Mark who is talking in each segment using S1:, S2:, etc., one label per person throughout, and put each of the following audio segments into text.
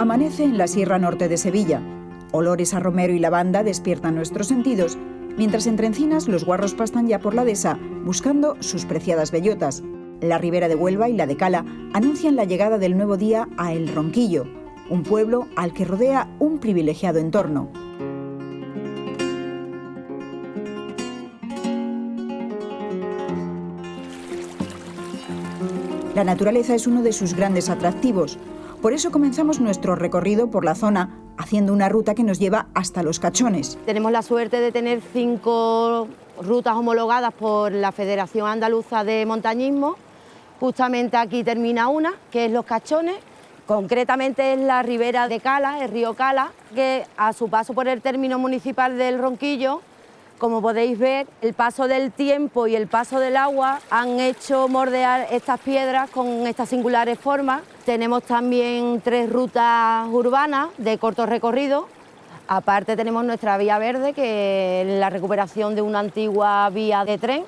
S1: Amanece en la Sierra Norte de Sevilla. Olores a romero y lavanda despiertan nuestros sentidos, mientras entre encinas los guarros pastan ya por la dehesa buscando sus preciadas bellotas. La ribera de Huelva y la de Cala anuncian la llegada del nuevo día a El Ronquillo, un pueblo al que rodea un privilegiado entorno. La naturaleza es uno de sus grandes atractivos. Por eso comenzamos nuestro recorrido por la zona, haciendo una ruta que nos lleva hasta Los Cachones.
S2: Tenemos la suerte de tener 5 rutas homologadas por la Federación Andaluza de Montañismo. Justamente aquí termina una, que es Los Cachones. Concretamente es la ribera de Cala, el río Cala, que a su paso por el término municipal del Ronquillo, como podéis ver, el paso del tiempo y el paso del agua han hecho mordear estas piedras con estas singulares formas. Tenemos también 3 rutas urbanas de corto recorrido. Aparte tenemos nuestra vía verde, que es la recuperación de una antigua vía de tren.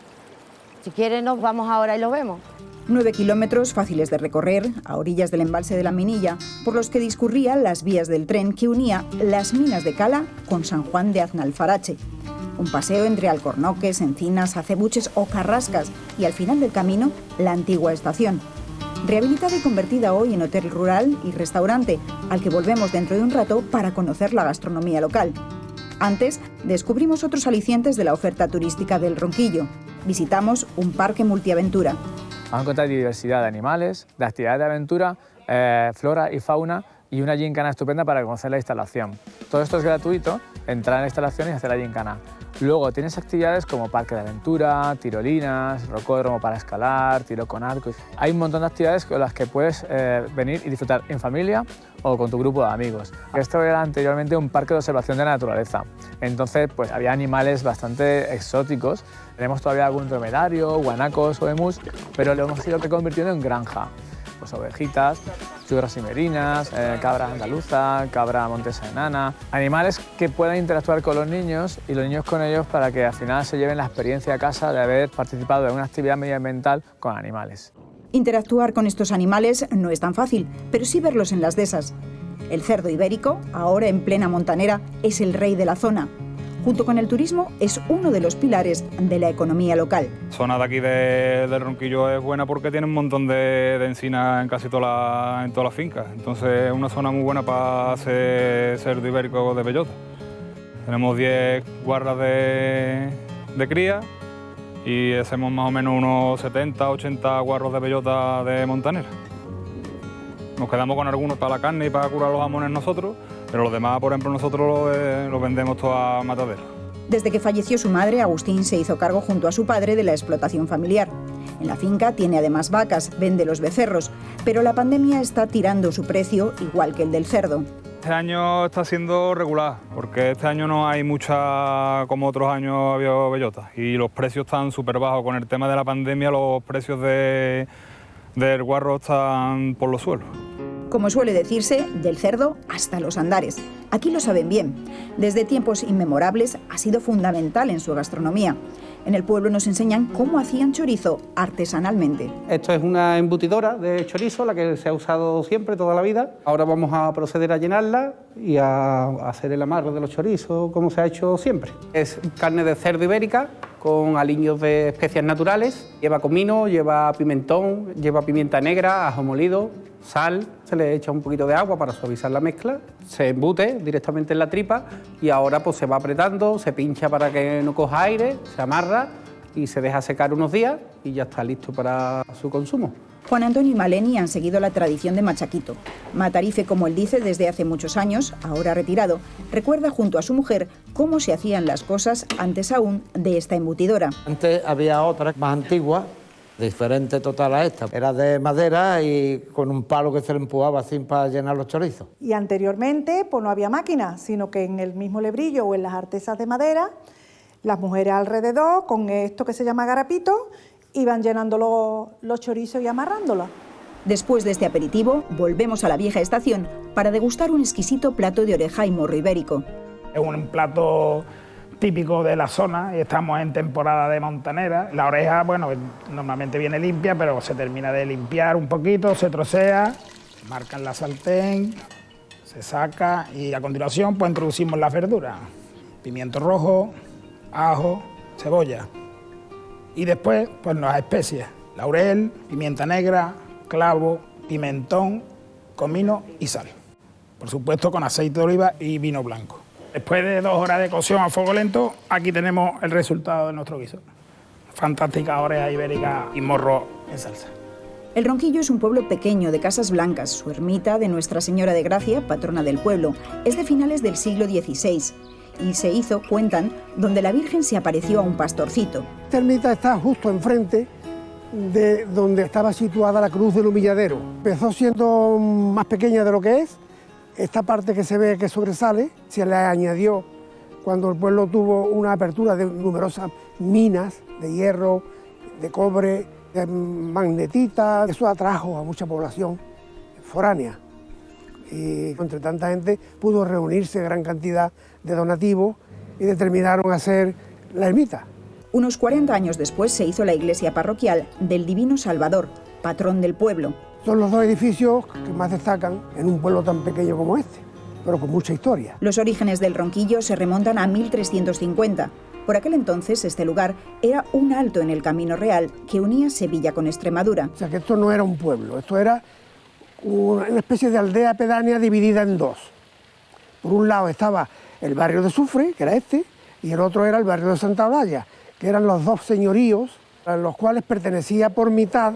S2: Si quieren nos vamos ahora y lo vemos.
S1: 9 kilómetros fáciles de recorrer, a orillas del embalse de la Minilla, por los que discurrían las vías del tren que unía las minas de Cala con San Juan de Aznalfarache. Un paseo entre alcornoques, encinas, acebuches o carrascas y al final del camino, la antigua estación. Rehabilitada y convertida hoy en hotel rural y restaurante, al que volvemos dentro de un rato para conocer la gastronomía local. Antes, descubrimos otros alicientes de la oferta turística del Ronquillo. Visitamos un parque multiaventura.
S3: Vamos a encontrar diversidad de animales, de actividades de aventura, flora y fauna y una gincana estupenda para conocer la instalación. Todo esto es gratuito, entrar en la instalación y hacer la gincana. Luego tienes actividades como parque de aventura, tirolinas, rocódromo para escalar, tiro con arco. Hay un montón de actividades con las que puedes venir y disfrutar en familia o con tu grupo de amigos. Esto era anteriormente un parque de observación de la naturaleza. Entonces pues había animales bastante exóticos. Tenemos todavía algún dromedario, guanacos o emus, pero lo hemos ido reconvirtiendo en granja. Pues ovejitas, churras y merinas, cabra andaluza, cabra montesa enana. Animales que puedan interactuar con los niños y los niños con ellos para que al final se lleven la experiencia a casa de haber participado en una actividad medioambiental con animales.
S1: Interactuar con estos animales no es tan fácil, pero sí verlos en las dehesas. El cerdo ibérico, ahora en plena montanera, es el rey de la zona. Junto con el turismo, es uno de los pilares de la economía local.
S4: La zona de aquí del Ronquillo es buena porque tiene un montón de encinas en casi todas las fincas. Entonces es una zona muy buena para hacer cerdo ibérico de bellota. Tenemos 10 guardas de cría y hacemos más o menos unos 70, 80 guarros de bellota de montanera. Nos quedamos con algunos para la carne y para curar los jamones nosotros, pero los demás, por ejemplo, nosotros los vendemos todo a matadero.
S1: Desde que falleció su madre, Agustín se hizo cargo junto a su padre de la explotación familiar. En la finca tiene además vacas, vende los becerros, pero la pandemia está tirando su precio igual que el del cerdo.
S4: Este año está siendo regular, porque este año no hay mucha, como otros años había bellota, y los precios están súper bajos. Con el tema de la pandemia, los precios del guarro están por los suelos.
S1: Como suele decirse, del cerdo hasta los andares. Aquí lo saben bien. Desde tiempos inmemorables ha sido fundamental en su gastronomía. En el pueblo nos enseñan cómo hacían chorizo artesanalmente.
S5: Esto es una embutidora de chorizo, la que se ha usado siempre, toda la vida. Ahora vamos a proceder a llenarla y a hacer el amarre de los chorizos, como se ha hecho siempre. Es carne de cerdo ibérica con aliños de especias naturales. Lleva comino, lleva pimentón, lleva pimienta negra, ajo molido, sal. Se le echa un poquito de agua para suavizar la mezcla. Se embute directamente en la tripa y ahora pues se va apretando, se pincha para que no coja aire, se amarra y se deja secar unos días y ya está listo para su consumo.
S1: Juan Antonio y Maleni han seguido la tradición de Machaquito. Matarife, como él dice, desde hace muchos años, ahora retirado, recuerda junto a su mujer cómo se hacían las cosas antes aún de esta embutidora.
S6: Antes había otra más antigua, diferente total a esta. Era de madera y con un palo que se le empujaba así para llenar los chorizos.
S7: Y anteriormente pues no había máquina, sino que en el mismo lebrillo o en las artesas de madera, las mujeres alrededor, con esto que se llama garapito, iban llenando los chorizos y amarrándolos.
S1: Después de este aperitivo, volvemos a la vieja estación para degustar un exquisito plato de oreja y morro ibérico.
S8: Es un plato típico de la zona y estamos en temporada de montanera. La oreja, bueno, normalmente viene limpia, pero se termina de limpiar un poquito, se trocea, se marca en la sartén, Se saca y a continuación pues introducimos las verduras. Pimiento rojo, ajo, cebolla. Y después pues las especias. Laurel, pimienta negra, clavo, pimentón, comino y sal. Por supuesto con aceite de oliva y vino blanco. Después de 2 horas de cocción a fuego lento, aquí tenemos el resultado de nuestro guiso. Fantástica oreja ibérica y morro en salsa.
S1: El Ronquillo es un pueblo pequeño de casas blancas. Su ermita de Nuestra Señora de Gracia, patrona del pueblo, es de finales del siglo XVI y se hizo, cuentan, donde la Virgen se apareció a un pastorcito.
S9: Esta ermita está justo enfrente de donde estaba situada la cruz del Humilladero. Empezó siendo más pequeña de lo que es. Esta parte que se ve que sobresale se le añadió cuando el pueblo tuvo una apertura de numerosas minas de hierro, de cobre, de magnetita. Eso atrajo a mucha población foránea y entre tanta gente pudo reunirse gran cantidad de donativos y determinaron hacer la ermita.
S1: Unos 40 años después se hizo la iglesia parroquial del Divino Salvador, patrón del pueblo.
S9: Son los 2 edificios que más destacan en un pueblo tan pequeño como este, pero con mucha historia.
S1: Los orígenes del Ronquillo se remontan a 1350. Por aquel entonces este lugar era un alto en el Camino Real que unía Sevilla con Extremadura.
S9: O sea que esto no era un pueblo, esto era una especie de aldea pedánea dividida en 2. Por un lado estaba el barrio de Sufre, que era este, y el otro era el barrio de Santa Olalla, que eran los 2 señoríos a los cuales pertenecía por mitad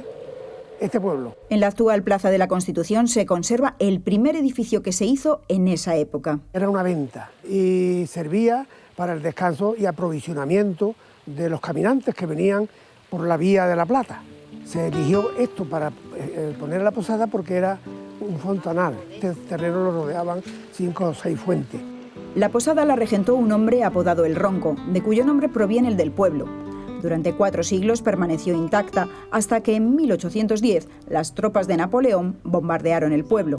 S9: este pueblo.
S1: En la actual Plaza de la Constitución se conserva el primer edificio que se hizo en esa época.
S9: Era una venta y servía para el descanso y aprovisionamiento de los caminantes que venían por la Vía de la Plata. Se eligió esto para poner la posada porque era un fontanal. Este terreno lo rodeaban 5 o 6 fuentes.
S1: La posada la regentó un hombre apodado El Ronco, de cuyo nombre proviene el del pueblo. Durante 4 siglos permaneció intacta hasta que en 1810 las tropas de Napoleón bombardearon el pueblo.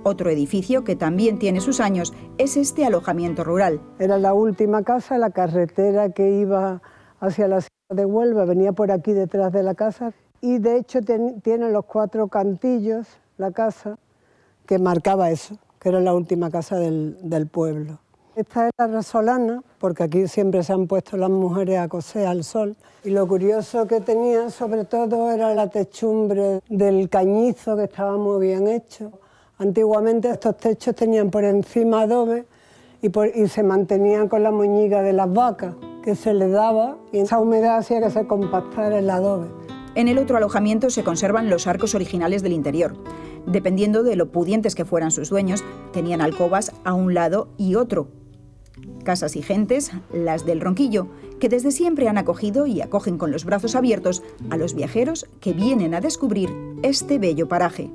S1: Otro edificio que también tiene sus años es este alojamiento rural.
S10: Era la última casa, la carretera que iba hacia la ciudad de Huelva venía por aquí detrás de la casa y de hecho tiene los 4 cantillos, la casa, que marcaba eso, que era la última casa del pueblo. Esta es la resolana, porque aquí siempre se han puesto las mujeres a coser al sol. Y lo curioso que tenía, sobre todo, era la techumbre del cañizo, que estaba muy bien hecho. Antiguamente estos techos tenían por encima adobe y se mantenían con la moñiga de las vacas, que se les daba, y esa humedad hacía que se compactara el adobe.
S1: En el otro alojamiento se conservan los arcos originales del interior. Dependiendo de lo pudientes que fueran sus dueños, tenían alcobas a un lado y otro. Casas y gentes, las del Ronquillo, que desde siempre han acogido y acogen con los brazos abiertos a los viajeros que vienen a descubrir este bello paraje.